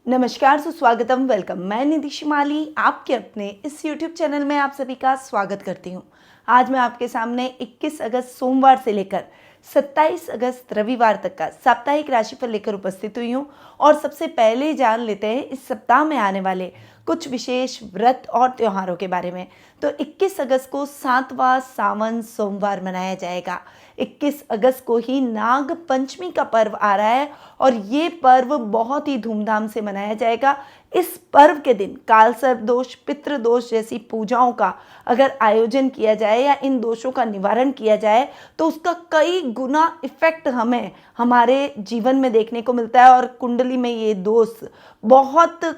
नमस्कार, सुस्वागतम, वेलकम। मैं निधि शिमाली आपके अपने इस YouTube चैनल में आप सभी का स्वागत करती हूँ। आज मैं आपके सामने 21 अगस्त सोमवार से लेकर 27 अगस्त रविवार तक का साप्ताहिक राशिफल लेकर उपस्थित हुई हूँ। और सबसे पहले जान लेते हैं इस सप्ताह में आने वाले कुछ विशेष व्रत और त्योहारों के बारे में। तो 21 अगस्त को 7वां सावन सोमवार मनाया जाएगा। 21 अगस्त को ही नाग पंचमी का पर्व आ रहा है और ये पर्व बहुत ही धूमधाम से मनाया जाएगा। इस पर्व के दिन काल सर्प दोष, पितृ दोष जैसी पूजाओं का अगर आयोजन किया जाए या इन दोषों का निवारण किया जाए तो उसका कई गुना इफेक्ट हमें हमारे जीवन में देखने को मिलता है और कुंडली में ये दोष बहुत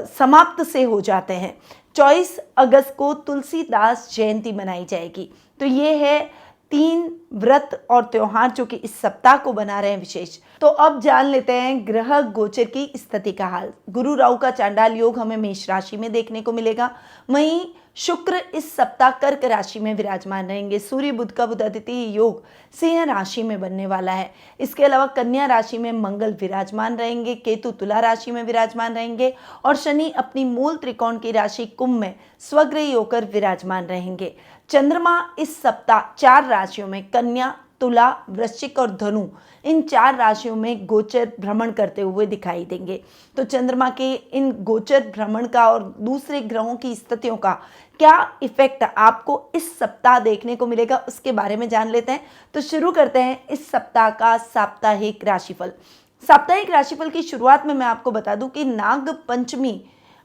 समाप्त से हो जाते हैं। 24 अगस्त को तुलसीदास जयंती मनाई जाएगी। तो ये है 3 व्रत और त्योहार जो कि इस सप्ताह को बना रहे हैं विशेष। तो अब जान लेते हैं ग्रह गोचर की स्थिति का हाल। गुरु राहु का चांडाल योग हमें मेष राशि में देखने को मिलेगा। वहीं शुक्र इस सप्ताह कर्क राशि में विराजमान रहेंगे। सूर्य बुध का बुधादित्य योग सिंह राशि में बनने वाला है। इसके अलावा कन्या राशि में मंगल विराजमान रहेंगे, केतु तुला राशि में विराजमान रहेंगे और शनि अपनी मूल त्रिकोण की राशि कुंभ में स्वग्रही होकर विराजमान रहेंगे। चंद्रमा इस सप्ताह 4 राशियों में कन्या, तुला, वृश्चिक और धनु इन 4 राशियों में गोचर भ्रमण करते हुए दिखाई देंगे। तो चंद्रमा के इन गोचर भ्रमण का और दूसरे ग्रहों की स्थितियों का क्या इफेक्ट आपको इस सप्ताह देखने को मिलेगा उसके बारे में जान लेते हैं। तो शुरू करते हैं इस सप्ताह का साप्ताहिक राशिफल। साप्ताहिक राशिफल की शुरुआत में मैं आपको बता दूं कि नाग पंचमी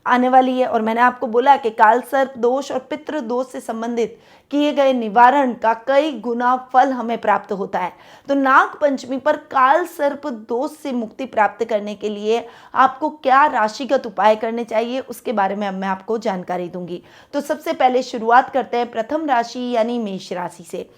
आने वाली है और मैंने आपको बोला कि काल सर्प दोष और पितृ दोष से संबंधित किए गए निवारण का कई गुना फल हमें प्राप्त होता है। तो नाग पंचमी पर काल सर्प दोष से मुक्ति प्राप्त करने के लिए आपको क्या राशिगत उपाय करने चाहिए उसके बारे में अब मैं आपको जानकारी दूंगी। तो सबसे पहले शुरुआत करते हैं प्रथम राशि यानी मेष राशि से।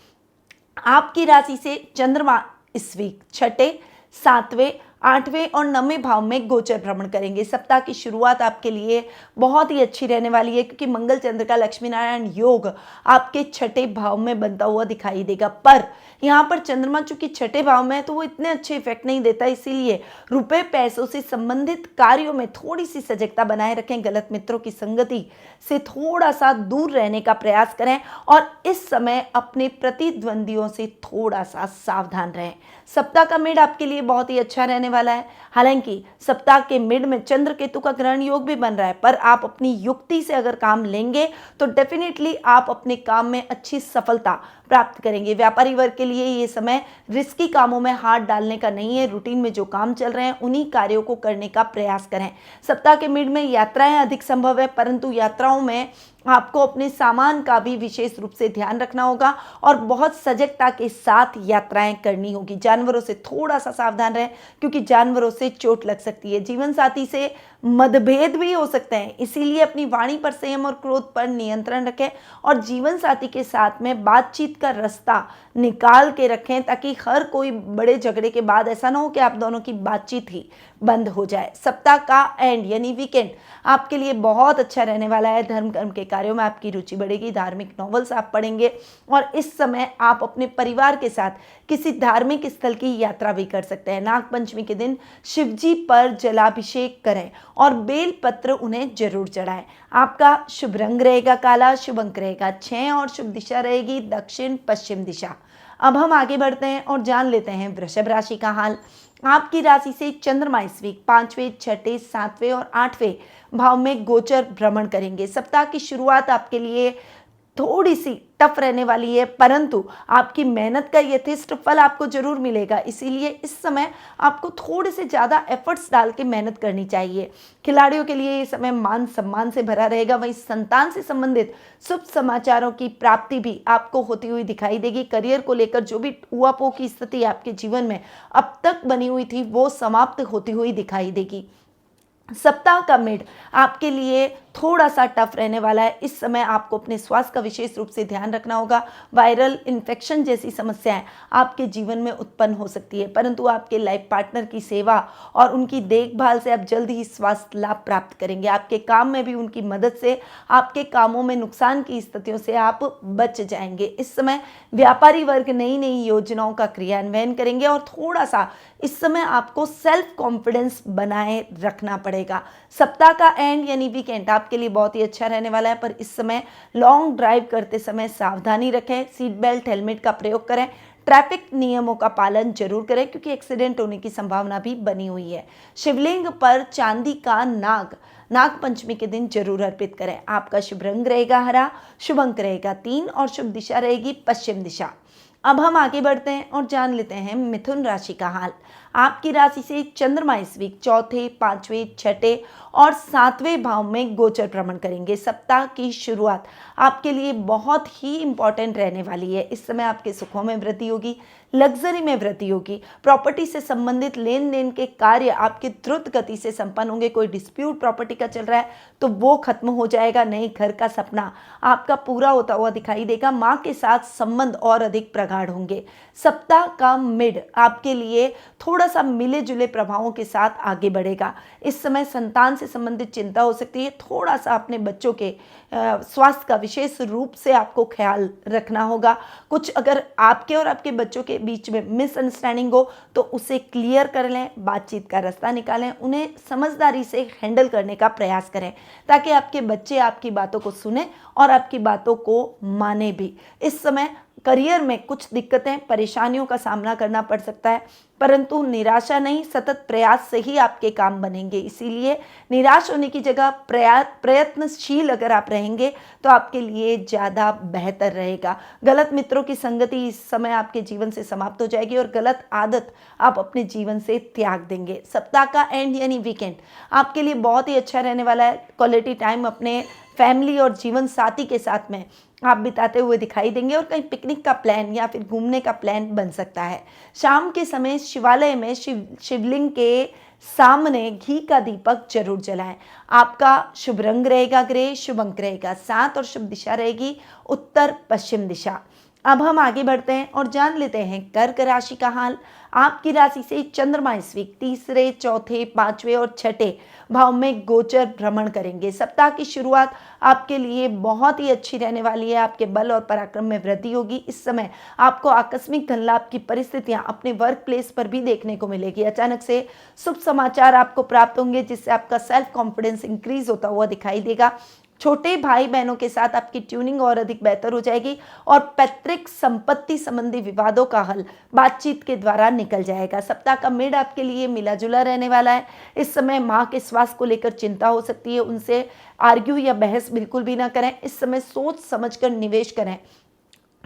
आपकी राशि से चंद्रमा इस वीक 6, 7, 8वें और 9वें भाव में गोचर भ्रमण करेंगे। सप्ताह की शुरुआत आपके लिए बहुत ही अच्छी रहने वाली है क्योंकि मंगल चंद्र का लक्ष्मी नारायण योग आपके 6ठे भाव में बनता हुआ दिखाई देगा। पर यहाँ पर चंद्रमा चूंकि 6ठे भाव में है तो वो इतने अच्छे इफेक्ट नहीं देता, इसीलिए रुपए पैसों से संबंधित कार्यों में थोड़ी सी सजगता बनाए रखें। गलत मित्रों की संगति से थोड़ा सा दूर रहने का प्रयास करें और इस समय अपने प्रतिद्वंदियों से थोड़ा सा सावधान रहें। सप्ताह का मिड आपके लिए बहुत ही अच्छा रहने वाला है। हालांकि सप्ताह के मिड में चंद्र केतु का ग्रहण योग भी बन रहा है, पर आप अपनी युक्ति से अगर काम लेंगे तो डेफिनेटली आप अपने काम में अच्छी सफलता प्राप्त करेंगे। व्यापारी वर्ग के लिए ये समय रिस्की कामों में हाथ डालने का नहीं है। रूटीन में जो काम चल रहे हैं उन्हीं कार्यों को करने का प्रयास करें। सप्ताह के मिड में यात्राएं अधिक संभव है, परंतु यात्राओं में आपको अपने सामान का भी विशेष रूप से ध्यान रखना होगा और बहुत सजगता के साथ यात्राएं करनी होगी। जानवरों से थोड़ा सा सावधान रहें क्योंकि जानवरों से चोट लग सकती है। जीवन साथी से मतभेद भी हो सकते हैं, इसीलिए अपनी वाणी पर संयम और क्रोध पर नियंत्रण रखें और जीवन साथी के साथ में बातचीत का रास्ता निकाल के रखें ताकि हर कोई बड़े झगड़े के बाद ऐसा ना हो कि आप दोनों की बातचीत ही बंद हो जाए। सप्ताह का एंड यानी वीकेंड आपके लिए बहुत अच्छा रहने वाला है। धर्म कर्म के कार्यों में आपकी रुचि बढ़ेगी। धार्मिक नॉवेल्स आप पढ़ेंगे और इस समय आप अपने परिवार के साथ किसी धार्मिक स्थल की यात्रा भी कर सकते हैं। नाग पंचमी के दिन शिवजी पर जलाभिषेक करें और बेल पत्र उन्हें जरूर चढ़ाएं। आपका शुभ रंग रहेगा काला, शुभ अंक रहेगा 6 और शुभ दिशा रहेगी दक्षिण पश्चिम दिशा। अब हम आगे बढ़ते हैं और जान लेते हैं वृषभ राशि का हाल। आपकी राशि से चंद्रमा इस वीक 5वें, 6ठे, 7वें और 8वें भाव में गोचर भ्रमण करेंगे। सप्ताह की शुरुआत आपके लिए थोड़ी सी टफ रहने वाली है, परंतु आपकी मेहनत का यथेष्ट फल आपको जरूर मिलेगा। इसीलिए इस समय आपको थोड़े से ज़्यादा एफर्ट्स डाल के मेहनत करनी चाहिए। खिलाड़ियों के लिए ये समय मान सम्मान से भरा रहेगा। वहीं संतान से संबंधित शुभ समाचारों की प्राप्ति भी आपको होती हुई दिखाई देगी। करियर को लेकर जो भी ऊहापोह की स्थिति आपके जीवन में अब तक बनी हुई थी वो समाप्त होती हुई दिखाई देगी। सप्ताह का मिड आपके लिए थोड़ा सा टफ रहने वाला है। इस समय आपको अपने स्वास्थ्य का विशेष रूप से ध्यान रखना होगा। वायरल इन्फेक्शन जैसी समस्याएं आपके जीवन में उत्पन्न हो सकती है, परंतु आपके लाइफ पार्टनर की सेवा और उनकी देखभाल से आप जल्द ही स्वास्थ्य लाभ प्राप्त करेंगे। आपके काम में भी उनकी मदद से आपके कामों में नुकसान की स्थितियों से आप बच जाएंगे। इस समय व्यापारी वर्ग नई नई योजनाओं का क्रियान्वयन करेंगे और थोड़ा सा इस समय आपको सेल्फ कॉन्फिडेंस बनाए रखना पड़ेगा। सप्ताह का एंड यानी वीकेंड आपके लिए बहुत ही अच्छा रहने वाला है, पर इस समय लॉन्ग ड्राइव करते समय सावधानी रखें, सीट बेल्ट हेलमेट का प्रयोग करें, ट्रैफिक नियमों का पालन जरूर करें क्योंकि एक्सीडेंट होने की संभावना भी बनी हुई है। शिवलिंग पर चांदी का नाग पंचमी के दिन जरूर अर्पित करें। आपका शुभ रंग रहेगा हरा, शुभ अंक रहेगा 3 और शुभ दिशा रहेगी पश्चिम दिशा। अब हम आगे बढ़ते हैं और जान लेते हैं मिथुन राशि का हाल। आपकी राशि से चंद्रमा इस वीक चौथे, पांचवें, छठे और सातवें भाव में गोचर भ्रमण करेंगे। सप्ताह की शुरुआत आपके लिए बहुत ही इंपॉर्टेंट रहने वाली है। इस समय आपके सुखों में वृद्धि होगी, लग्जरी में वृद्धि होगी, प्रॉपर्टी से संबंधित लेन देन के कार्य आपके द्रुत गति से संपन्न होंगे। कोई डिस्प्यूट प्रॉपर्टी का चल रहा है तो वो खत्म हो जाएगा। नए घर का सपना आपका पूरा होता हुआ दिखाई देगा। माँ के साथ संबंध और अधिक प्रगाढ़ होंगे। सप्ताह का मिड आपके लिए थोड़ा सा मिले जुले प्रभावों के साथ आगे बढ़ेगा। इस समय संतान से संबंधित चिंता हो सकती है। थोड़ा सा अपने बच्चों के स्वास्थ्य का विशेष रूप से आपको ख्याल रखना होगा। कुछ अगर आपके और आपके बच्चों के बीच में मिसअंडरस्टैंडिंग हो तो उसे क्लियर कर लें, बातचीत का रास्ता निकालें, उन्हें समझदारी से हैंडल करने का प्रयास करें ताकि आपके बच्चे आपकी बातों को सुने और आपकी बातों को माने भी। इस समय करियर में कुछ दिक्कतें, परेशानियों का सामना करना पड़ सकता है, परंतु निराशा नहीं, सतत प्रयास से ही आपके काम बनेंगे। इसीलिए निराश होने की जगह प्रयत्नशील अगर आप रहेंगे तो आपके लिए ज़्यादा बेहतर रहेगा। गलत मित्रों की संगति इस समय आपके जीवन से समाप्त हो जाएगी और गलत आदत आप अपने जीवन से त्याग देंगे। सप्ताह का एंड यानी वीकेंड आपके लिए बहुत ही अच्छा रहने वाला है। क्वालिटी टाइम अपने फैमिली और जीवन साथी के साथ में आप बिताते हुए दिखाई देंगे और कहीं पिकनिक का प्लान या फिर घूमने का प्लान बन सकता है। शाम के समय शिवालय में शिवलिंग के सामने घी का दीपक जरूर जलाएं। आपका शुभ रंग रहेगा ग्रे, शुभ अंक रहेगा 7 और शुभ दिशा रहेगी उत्तर पश्चिम दिशा। अब हम आगे बढ़ते हैं और जान लेते हैं कर्क राशि का हाल। आपकी राशि से चंद्रमा इस वीक तीसरे, चौथे, पांचवें और छठे भाव में गोचर भ्रमण करेंगे। सप्ताह की शुरुआत आपके लिए बहुत ही अच्छी रहने वाली है। आपके बल और पराक्रम में वृद्धि होगी। इस समय आपको आकस्मिक धन लाभ की परिस्थितियां अपने वर्क प्लेस पर भी देखने को मिलेगी। अचानक से शुभ समाचार आपको प्राप्त होंगे जिससे आपका सेल्फ कॉन्फिडेंस इंक्रीज होता हुआ दिखाई देगा। छोटे भाई बहनों के साथ आपकी ट्यूनिंग और अधिक बेहतर हो जाएगी और पैतृक संपत्ति संबंधी विवादों का हल बातचीत के द्वारा निकल जाएगा। सप्ताह का मिड आपके लिए मिला जुला रहने वाला है। इस समय माँ के स्वास्थ्य को लेकर चिंता हो सकती है, उनसे आर्ग्यू या बहस बिल्कुल भी ना करें। इस समय सोच समझकर निवेश करें।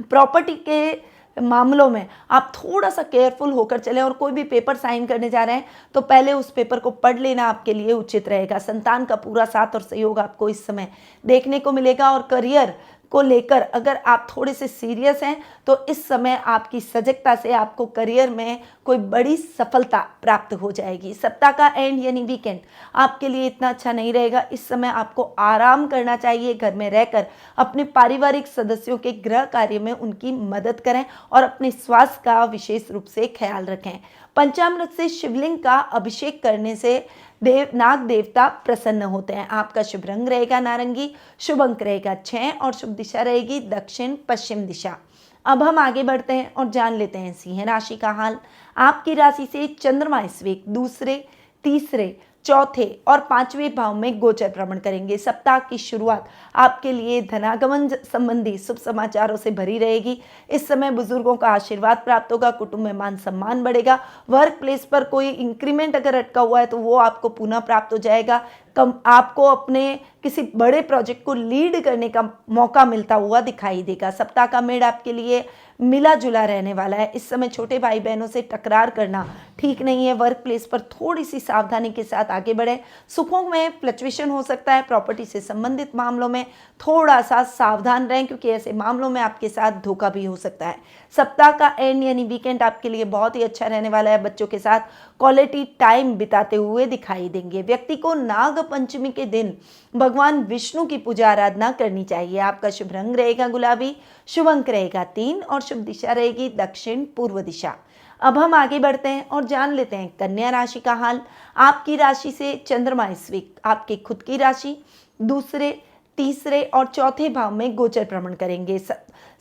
प्रॉपर्टी के मामलों में आप थोड़ा सा केयरफुल होकर चलें और कोई भी पेपर साइन करने जा रहे हैं तो पहले उस पेपर को पढ़ लेना आपके लिए उचित रहेगा। संतान का पूरा साथ और सहयोग आपको इस समय देखने को मिलेगा और करियर को लेकर अगर आप थोड़े से सीरियस हैं तो इस समय आपकी सजगता से आपको करियर में कोई बड़ी सफलता प्राप्त हो जाएगी। सप्ताह का एंड यानी वीकेंड आपके लिए इतना अच्छा नहीं रहेगा। इस समय आपको आराम करना चाहिए। घर में रहकर अपने पारिवारिक सदस्यों के गृह कार्य में उनकी मदद करें और अपने स्वास्थ्य का विशेष रूप से ख्याल रखें। पंचामृत से शिवलिंग का अभिषेक करने से नाग देवता प्रसन्न होते हैं। आपका शुभ रंग रहेगा नारंगी, शुभ अंक रहेगा 6 और शुभ दिशा रहेगी दक्षिण पश्चिम दिशा। अब हम आगे बढ़ते हैं और जान लेते हैं सिंह राशि का हाल। आपकी राशि से चंद्रमा इस वीक दूसरे, तीसरे, चौथे और पांचवें भाव में गोचर भ्रमण करेंगे। सप्ताह की शुरुआत आपके लिए धनागमन संबंधी शुभ समाचारों से भरी रहेगी। इस समय बुजुर्गों का आशीर्वाद प्राप्त होगा, कुटुंब में मान सम्मान बढ़ेगा। वर्क प्लेस पर कोई इंक्रीमेंट अगर अटका हुआ है तो वो आपको पुनः प्राप्त हो जाएगा। आपको अपने किसी बड़े प्रोजेक्ट को लीड करने का मौका मिलता हुआ दिखाई देगा। सप्ताह का मेड़ आपके लिए मिला जुला रहने वाला है। इस समय छोटे भाई बहनों से टकरार करना ठीक नहीं है। वर्क प्लेस पर थोड़ी सी सावधानी के साथ आगे बढ़ें। सुखों में फ्लक्चुएशन हो सकता है। प्रॉपर्टी से संबंधित मामलों में थोड़ा सा सावधान रहें क्योंकि ऐसे मामलों में आपके साथ धोखा भी हो सकता है। सप्ताह का एंड यानी वीकेंड आपके लिए बहुत ही अच्छा रहने वाला है। बच्चों के साथ क्वालिटी टाइम बिताते हुए दिखाई देंगे। व्यक्ति को नाग पंचमी के दिन भगवान विष्णु की पूजा आराधना करनी चाहिए। आपका शुभ रंग रहेगा गुलाबी, शुभ अंक रहेगा 3 और शुभ दिशा रहेगी दक्षिण पूर्व दिशा। अब हम आगे बढ़ते हैं और जान लेते हैं कन्या राशि का हाल। आपकी राशि से चंद्रमा इस वीक आपके खुद की राशि, दूसरे, तीसरे और चौथे भाव में गोचर भ्रमण करेंगे।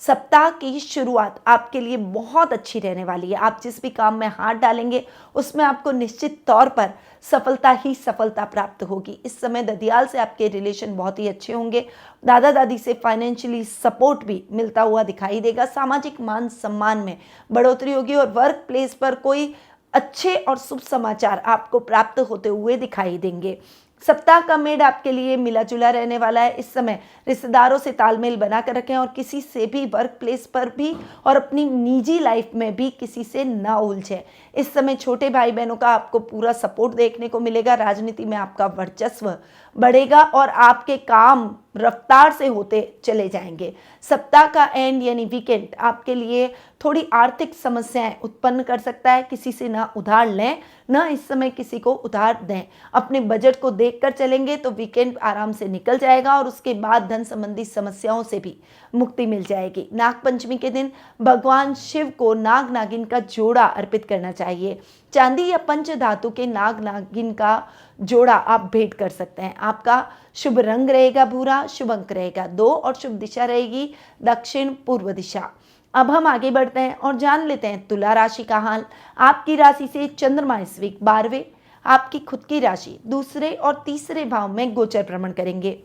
सप्ताह की शुरुआत आपके लिए बहुत अच्छी रहने वाली है। आप जिस भी काम में हाथ डालेंगे उसमें आपको निश्चित तौर पर सफलता ही सफलता प्राप्त होगी। इस समय ददियाल से आपके रिलेशन बहुत ही अच्छे होंगे। दादा दादी से फाइनेंशियली सपोर्ट भी मिलता हुआ दिखाई देगा। सामाजिक मान सम्मान में बढ़ोतरी होगी और वर्क प्लेस पर कोई अच्छे और शुभ समाचार आपको प्राप्त होते हुए दिखाई देंगे। सप्ताह का मिड आपके लिए मिला जुला रहने वाला है। इस समय रिश्तेदारों से तालमेल बनाकर रखें और किसी से भी वर्क प्लेस पर भी और अपनी निजी लाइफ में भी किसी से ना उलझें। इस समय छोटे भाई बहनों का आपको पूरा सपोर्ट देखने को मिलेगा। राजनीति में आपका वर्चस्व बढ़ेगा और आपके काम रफ्तार से होते चले जाएंगे। सप्ताह का एंड यानी वीकेंड आपके लिए थोड़ी आर्थिक समस्याएं उत्पन्न कर सकता है। किसी से ना उधार लें, ना इस समय किसी को उधार दें। अपने बजट को देखकर चलेंगे तो वीकेंड आराम से निकल जाएगा और उसके बाद धन संबंधी समस्याओं से भी मुक्ति मिल जाएगी। नाग पंचमी के दिन भगवान शिव को नाग नागिन का जोड़ा अर्पित करना चाहिए। चांदी या पंच धातु के नाग नागिन का जोड़ा आप भेंट कर सकते हैं। आपका शुभ रंग रहेगा भूरा, शुभ अंक रहेगा 2 और शुभ दिशा रहेगी दक्षिण पूर्व दिशा। अब हम आगे बढ़ते हैं और जान लेते हैं तुला राशि का हाल। आपकी राशि से चंद्रमा इस वीक 12वें आपकी खुद की राशि, दूसरे और तीसरे भाव में गोचर भ्रमण करेंगे।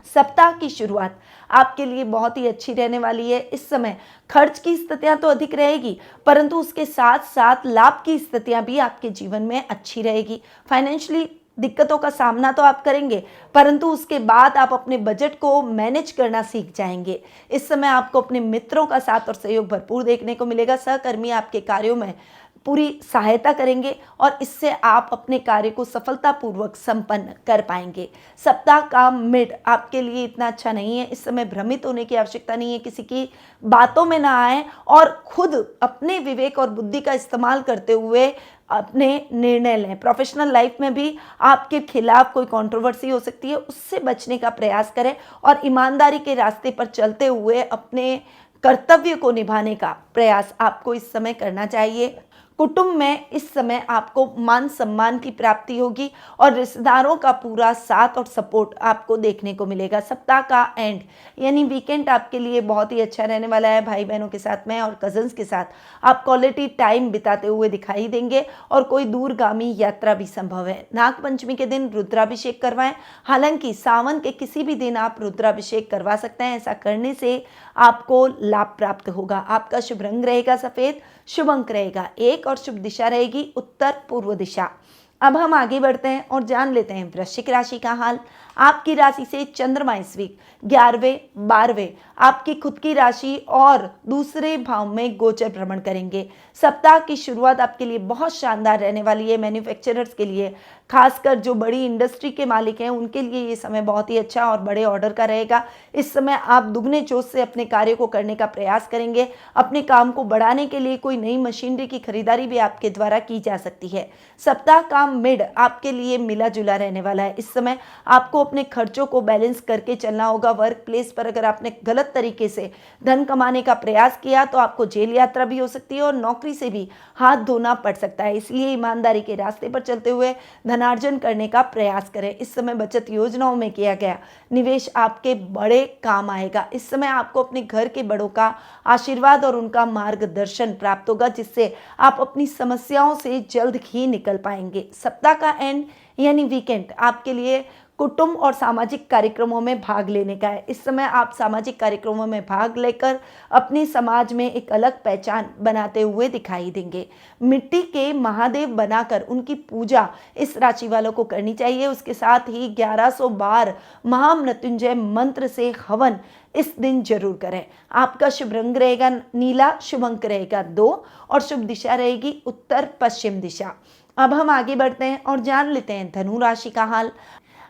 सप्ताह की शुरुआत आपके लिए बहुत ही अच्छी रहने वाली है। इस समय खर्च की स्थितियां तो अधिक रहेगी, परंतु उसके साथ साथ लाभ की स्थितियां भी आपके जीवन में अच्छी रहेगी। फाइनेंशियली दिक्कतों का सामना तो आप करेंगे, परंतु उसके बाद आप अपने बजट को मैनेज करना सीख जाएंगे। इस समय आपको अपने मित्रों का साथ और सहयोग भरपूर देखने को मिलेगा। सहकर्मी आपके कार्यों में पूरी सहायता करेंगे और इससे आप अपने कार्य को सफलतापूर्वक संपन्न कर पाएंगे। सप्ताह का मिड आपके लिए इतना अच्छा नहीं है। इस समय भ्रमित होने की आवश्यकता नहीं है। किसी की बातों में ना आए और खुद अपने विवेक और बुद्धि का इस्तेमाल करते हुए अपने निर्णय लें। प्रोफेशनल लाइफ में भी आपके खिलाफ कोई कंट्रोवर्सी हो सकती है, उससे बचने का प्रयास करें और ईमानदारी के रास्ते पर चलते हुए अपने कर्तव्य को निभाने का प्रयास आपको इस समय करना चाहिए। कुटुंब में इस समय आपको मान सम्मान की प्राप्ति होगी और रिश्तेदारों का पूरा साथ और सपोर्ट आपको देखने को मिलेगा। सप्ताह का एंड यानी वीकेंड आपके लिए बहुत ही अच्छा रहने वाला है। भाई बहनों के साथ में और कजन्स के साथ आप क्वालिटी टाइम बिताते हुए दिखाई देंगे और कोई दूरगामी यात्रा भी संभव है। नाग पंचमी के दिन रुद्राभिषेक करवाएं। हालांकि सावन के किसी भी दिन आप रुद्राभिषेक करवा सकते हैं। ऐसा करने से आपको लाभ प्राप्त होगा। आपका शुभ रंग रहेगा सफेद, शुभ अंक रहेगा 1 और शुभ दिशा रहेगी उत्तर पूर्व दिशा। अब हम आगे बढ़ते हैं और जान लेते हैं वृश्चिक राशि का हाल। आपकी राशि से चंद्रमा इस वीक 11वें 12वें आपकी खुद की राशि और दूसरे भाव में गोचर भ्रमण करेंगे। सप्ताह की शुरुआत आपके लिए बहुत शानदार रहने वाली है। मैन्युफैक्चरर्स के लिए, खासकर जो बड़ी इंडस्ट्री के मालिक हैं, उनके लिए ये समय बहुत ही अच्छा और बड़े ऑर्डर का रहेगा। इस समय आप दुगने जोश से अपने कार्य को करने का प्रयास करेंगे। अपने काम को बढ़ाने के लिए कोई नई मशीनरी की खरीदारी भी आपके द्वारा की जा सकती है। सप्ताह का मिड आपके लिए मिला जुला रहने वाला है। इस समय आपको अपने खर्चों को बैलेंस करके चलना होगा। वर्क प्लेस पर अगर आपने गलत तरीके से धन कमाने का प्रयास किया तो आपको जेल यात्रा भी हो सकती है और नौकरी से भी हाथ धोना पड़ सकता है। इसलिए ईमानदारी के रास्ते पर चलते हुए धनार्जन करने का प्रयास करें। इस समय बचत योजनाओं में किया गया निवेश आपके बड़े काम आएगा। इस समय आपको अपने घर के बड़ों का आशीर्वाद और उनका मार्गदर्शन प्राप्त होगा, जिससे आप अपनी समस्याओं से जल्द ही निकल पाएंगे। सप्ताह का एंड यानी वीकेंड आपके लिए कुटुंब और सामाजिक कार्यक्रमों में भाग लेने का है। इस समय आप सामाजिक कार्यक्रमों में भाग लेकर अपने समाज में एक अलग पहचान बनाते हुए दिखाई देंगे। मिट्टी के महादेव बनाकर उनकी पूजा इस राशि वालों को करनी चाहिए। उसके साथ ही 1100 बार महामृत्युंजय मंत्र से हवन इस दिन जरूर करें। आपका शुभ रंग रहेगा नीला, शुभ अंक रहेगा 2 और शुभ दिशा रहेगी उत्तर पश्चिम दिशा। अब हम आगे बढ़ते हैं और जान लेते हैं धनु राशि का हाल।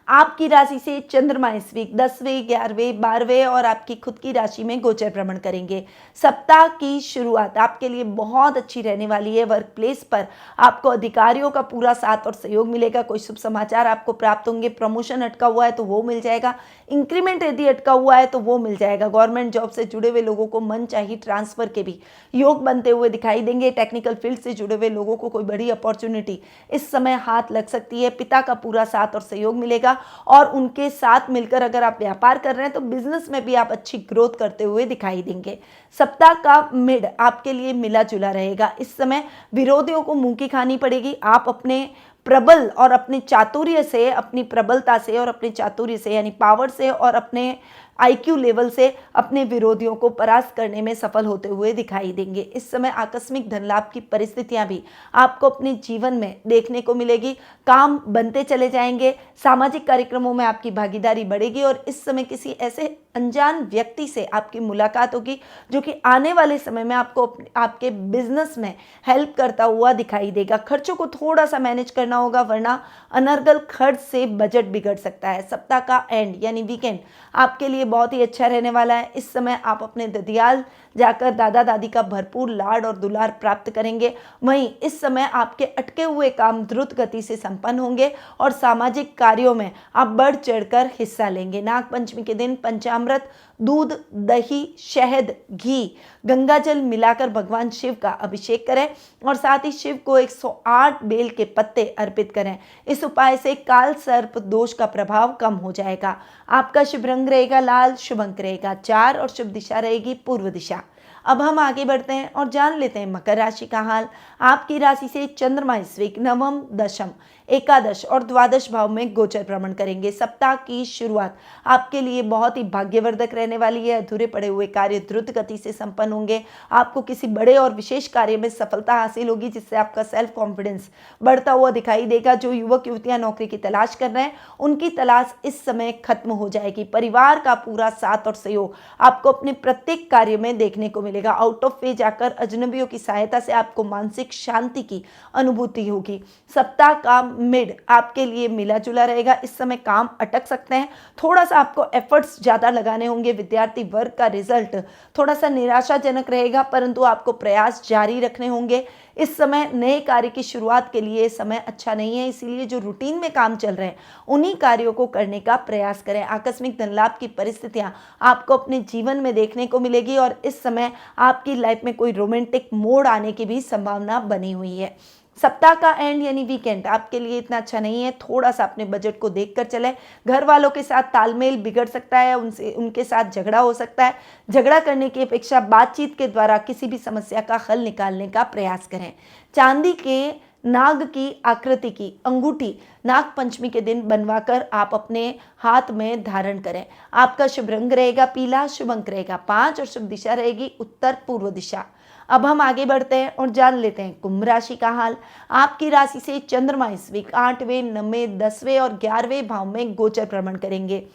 आपकी राशि से चंद्रमा इस वीक 10वें, 11वें, 12वें और आपकी खुद की राशि में गोचर भ्रमण करेंगे। सप्ताह की शुरुआत आपके लिए बहुत अच्छी रहने वाली है। वर्क प्लेस पर आपको अधिकारियों का पूरा साथ और सहयोग मिलेगा। कोई शुभ समाचार आपको प्राप्त होंगे। प्रमोशन अटका हुआ है तो वो मिल जाएगा। इंक्रीमेंट यदि अटका हुआ है तो वो मिल जाएगा। गवर्नमेंट जॉब से जुड़े हुए लोगों को मनचाही ट्रांसफर के भी योग बनते हुए दिखाई देंगे। टेक्निकल फील्ड से जुड़े हुए लोगों को कोई बड़ी अपॉर्चुनिटी इस समय हाथ लग सकती है। पिता का पूरा साथ और सहयोग मिलेगा और उनके साथ मिलकर अगर आप व्यापार कर रहे हैं तो बिजनेस में भी आप अच्छी ग्रोथ करते हुए दिखाई देंगे। सप्ताह का मिड आपके लिए मिला जुला रहेगा। इस समय विरोधियों को मुंह की खानी पड़ेगी। आप अपने प्रबल और अपने चातुर्य से, अपनी प्रबलता से और अपने चातुर्य से यानी पावर से और अपने आईक्यू लेवल से अपने विरोधियों को परास्त करने में सफल होते हुए दिखाई देंगे। इस समय आकस्मिक धन लाभ की परिस्थितियां भी आपको अपने जीवन में देखने को मिलेगी। काम बनते चले जाएंगे। सामाजिक कार्यक्रमों में आपकी भागीदारी बढ़ेगी और इस समय किसी ऐसे अनजान व्यक्ति से आपकी मुलाकात होगी जो कि आने वाले समय में आपको आपके बिजनेस में हेल्प करता हुआ दिखाई देगा। खर्चों को थोड़ा सा मैनेज करना होगा वरना अनर्गल खर्च से बजट बिगड़ सकता है। सप्ताह का एंड यानी वीकेंड आपके लिए बहुत ही अच्छा रहने वाला है। इस समय आप अपने ददियाल जाकर दादा दादी का भरपूर लाड और दुलार प्राप्त करेंगे। वहीं इस समय आपके अटके हुए काम द्रुत गति से संपन्न होंगे और सामाजिक कार्यों में आप बढ़ चढ़कर हिस्सा लेंगे। नाग पंचमी के दिन पंचामृत, दूध, दही, शहद, घी, गंगा जल मिलाकर भगवान शिव का अभिषेक करें और साथ ही शिव को 108 बेल के पत्ते अर्पित करें। इस उपाय से काल सर्प दोष का प्रभाव कम हो जाएगा। आपका शुभ रंग रहेगा लाल, शुभ अंक रहेगा 4 और शुभ दिशा रहेगी पूर्व दिशा। अब हम आगे बढ़ते हैं और जान लेते हैं मकर राशि का हाल। आपकी राशि से चंद्रमा इस वीक नवम, दशम, एकादश और द्वादश भाव में गोचर भ्रमण करेंगे। सप्ताह की शुरुआत आपके लिए बहुत ही भाग्यवर्धक रहने वाली है। अधूरे पड़े हुए कार्य द्रुत गति से संपन्न होंगे। आपको किसी बड़े और विशेष कार्य में सफलता हासिल होगी जिससे आपका सेल्फ कॉन्फिडेंस बढ़ता हुआ दिखाई देगा। जो युवक युवतियां नौकरी की तलाश कर रहे हैं उनकी तलाश इस समय खत्म हो जाएगी। परिवार का पूरा साथ और सहयोग आपको अपने प्रत्येक कार्य में देखने को मिलेगा। आउट ऑफ वे जाकर अजनबियों की सहायता से आपको मानसिक शांति की अनुभूति होगी। सप्ताह का मिड आपके लिए मिला जुला रहेगा। इस समय काम अटक सकते हैं। थोड़ा सा आपको एफर्ट्स ज्यादा लगाने होंगे। विद्यार्थी वर्ग का रिजल्ट थोड़ा सा निराशाजनक रहेगा परंतु आपको प्रयास जारी रखने होंगे। इस समय नए कार्य की शुरुआत के लिए समय अच्छा नहीं है, इसीलिए जो रूटीन में काम चल रहे हैं उन्हीं कार्यों को करने का प्रयास करें। आकस्मिक धन लाभ की परिस्थितियां आपको अपने जीवन में देखने को मिलेगी और इस समय आपकी लाइफ में कोई रोमांटिक मोड़ आने की भी संभावना बनी हुई है। सप्ताह का एंड यानी वीकेंड आपके लिए इतना अच्छा नहीं है। थोड़ा सा अपने बजट को देखकर चलें। घर वालों के साथ तालमेल बिगड़ सकता है, उनके साथ झगड़ा हो सकता है। झगड़ा करने की अपेक्षा बातचीत के द्वारा किसी भी समस्या का हल निकालने का प्रयास करें। चांदी के नाग की आकृति की अंगूठी नाग पंचमी के दिन बनवाकर आप अपने हाथ में धारण करें। आपका शुभ रंग रहेगा पीला, शुभ अंक रहेगा 5 और शुभ दिशा रहेगी उत्तर पूर्व दिशा। अब हम आगे बढ़ते हैं और जान लेते हैं कुंभ राशि का हाल। आपकी राशि से चंद्रमा इस वीक 8वें, 9वें, 10वें और 11वें भाव में गोचर भ्रमण करेंगे।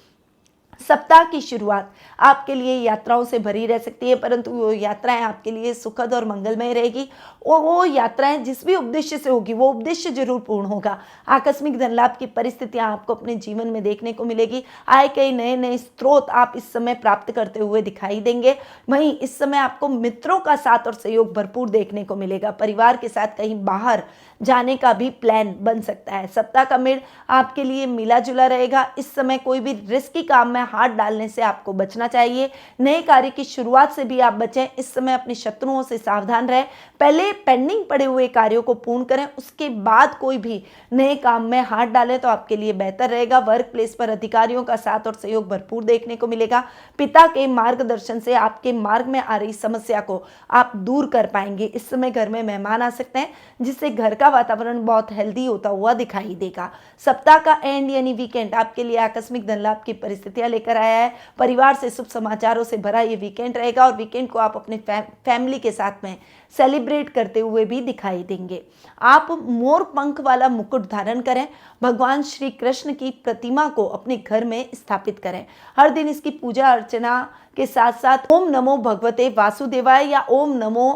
सप्ताह की शुरुआत आपके लिए यात्राओं से भरी रह सकती है परंतु वो यात्राएं आपके लिए सुखद और मंगलमय रहेगी। वो यात्राएं जिस भी उद्देश्य से होगी वो उद्देश्य जरूर पूर्ण होगा। आकस्मिक धन लाभ की परिस्थितियां आपको अपने जीवन में देखने को मिलेगी। आय के नए नए स्रोत आप इस समय प्राप्त करते हुए दिखाई देंगे। वहीं इस समय आपको मित्रों का साथ और सहयोग भरपूर देखने को मिलेगा। परिवार के साथ कहीं बाहर जाने का भी प्लान बन सकता है। सप्ताह का मिड आपके लिए मिला जुला रहेगा। इस समय कोई भी रिस्की काम में हाथ डालने से आपको बचना चाहिए। नए कार्य की शुरुआत से भी आप बचें। इस समय अपने शत्रुओं से सावधान रहें। पहले पेंडिंग पड़े हुए कार्यों को पूर्ण करें, उसके बाद कोई भी नए काम में हाथ डालें तो आपके लिए बेहतर रहेगा। वर्क प्लेस पर अधिकारियों का साथ और सहयोग भरपूर देखने को मिलेगा। पिता के मार्गदर्शन से आपके मार्ग में आ रही समस्या को आप दूर कर पाएंगे। इस समय घर में मेहमान आ सकते हैं जिससे घर का वातावरण बहुत हेल्दी होता हुआ दिखाई देगा। सप्ताह का एंड यानी वीकेंड आपके लिए आकस्मिक धन लाभ की परिस्थितियां लेकर आया है। परिवार से शुभ समाचारों से भरा ये वीकेंड रहेगा और वीकेंड को आप अपने फैमिली के साथ में सेलिब्रेट करते हुए भी दिखाई देंगे। आप मोर पंख वाला मुकुट धारण करें। भगवान श्री कृष्ण की प्रतिमा को अपने घर में स्थापित करें। हर दिन इसकी पूजा अर्चना के साथ साथ ओम नमो भगवते वासुदेवाय या ओम नमो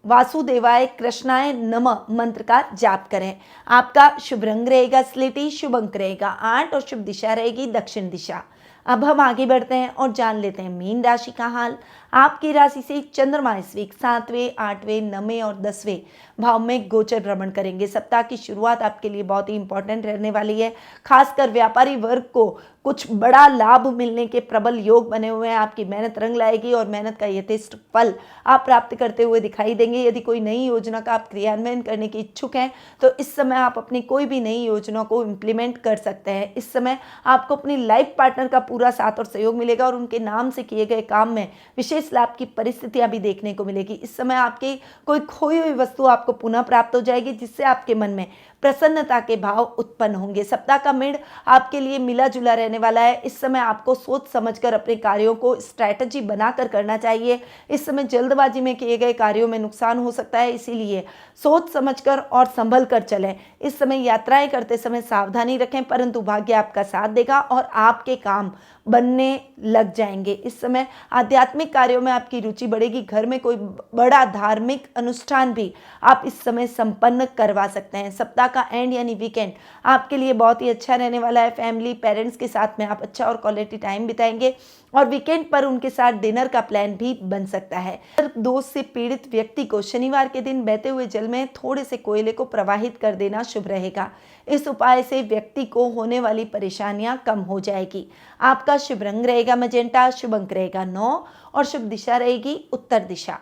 वासुदेवाय कृष्णाय नमः मंत्र का जाप करें। आपका शुभ रंग रहेगा स्लेटी, शुभ अंक रहेगा 8 और शुभ दिशा रहेगी दक्षिण दिशा। अब हम आगे बढ़ते हैं और जान लेते हैं मीन राशि का हाल। आपकी राशि से चंद्रमा इस वीक 7वें, 8वें, 9वें और 10वें भाव में गोचर भ्रमण करेंगे। सप्ताह की शुरुआत आपके लिए बहुत ही इंपॉर्टेंट रहने वाली है। खासकर व्यापारी वर्ग को कुछ बड़ा लाभ मिलने के प्रबल योग बने हुए हैं। आपकी मेहनत रंग लाएगी और मेहनत का यथेष्ट फल आप प्राप्त करते हुए दिखाई देंगे। यदि कोई नई योजना का आप क्रियान्वयन करने के इच्छुक हैं तो इस समय आप अपनी कोई भी नई योजना को इम्प्लीमेंट कर सकते हैं। इस समय आपको अपनी लाइफ पार्टनर का पूरा साथ और सहयोग मिलेगा और उनके नाम से किए गए काम में विशेष लाभ की परिस्थितियां भी देखने को मिलेगी। इस समय आपकी कोई खोई हुई वस्तु आपको पुनः प्राप्त हो जाएगी, जिससे आपके मन में प्रसन्नता के भाव उत्पन्न होंगे। सप्ताह का मिड आपके लिए मिला जुला रहने वाला है। इस समय आपको सोच समझकर अपने कार्यों को स्ट्रैटेजी बनाकर करना चाहिए। इस समय जल्दबाजी में किए गए कार्यों में नुकसान हो सकता है, इसीलिए सोच समझकर और संभल कर चलें। इस समय यात्राएं करते समय सावधानी रखें, परंतु भाग्य आपका साथ देगा और आपके काम बनने लग जाएंगे। इस समय आध्यात्मिक कार्यों में आपकी रुचि बढ़ेगी। घर में कोई बड़ा धार्मिक अनुष्ठान भी आप इस समय संपन्न करवा सकते हैं। सप्ताह का एंड यानी वीकेंड आपके लिए बहुत ही अच्छा रहने वाला है। फैमिली पेरेंट्स के साथ में आप अच्छा और क्वालिटी टाइम बिताएंगे और वीकेंड पर उनके साथ डिनर का प्लान भी बन सकता है। दोस्त से पीड़ित व्यक्ति को शनिवार के दिन बहते हुए जल में थोड़े से कोयले को प्रवाहित कर देना शुभ रहेगा। इस उपाय से व्यक्ति को होने वाली परेशानियां कम हो जाएगी। आपका शुभ रंग रहेगा मजेंटा, शुभ अंक रहेगा 9 और शुभ दिशा रहेगी उत्तर दिशा।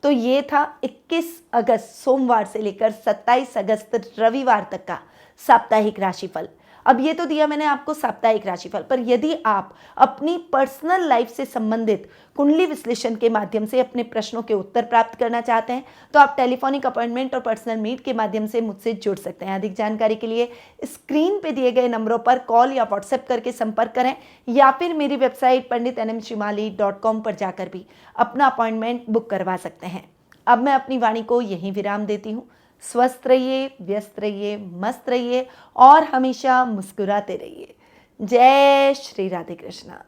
तो ये था 21 अगस्त सोमवार से लेकर 27 अगस्त रविवार तक का साप्ताहिक राशिफल। अब ये तो दिया मैंने आपको साप्ताहिक राशिफल, पर यदि आप अपनी पर्सनल लाइफ से संबंधित कुंडली विश्लेषण के माध्यम से अपने प्रश्नों के उत्तर प्राप्त करना चाहते हैं तो आप टेलीफोनिक अपॉइंटमेंट और पर्सनल मीट के माध्यम से मुझसे जुड़ सकते हैं। अधिक जानकारी के लिए स्क्रीन पे दिए गए नंबरों पर कॉल या व्हाट्सएप करके संपर्क करें या फिर मेरी वेबसाइट panditnmshrimali.com पर जाकर भी अपना अपॉइंटमेंट बुक करवा सकते हैं। अब मैं अपनी वाणी को यहीं विराम देती हूँ। स्वस्थ रहिए, व्यस्त रहिए, मस्त रहिए और हमेशा मुस्कुराते रहिए। जय श्री राधे कृष्णा।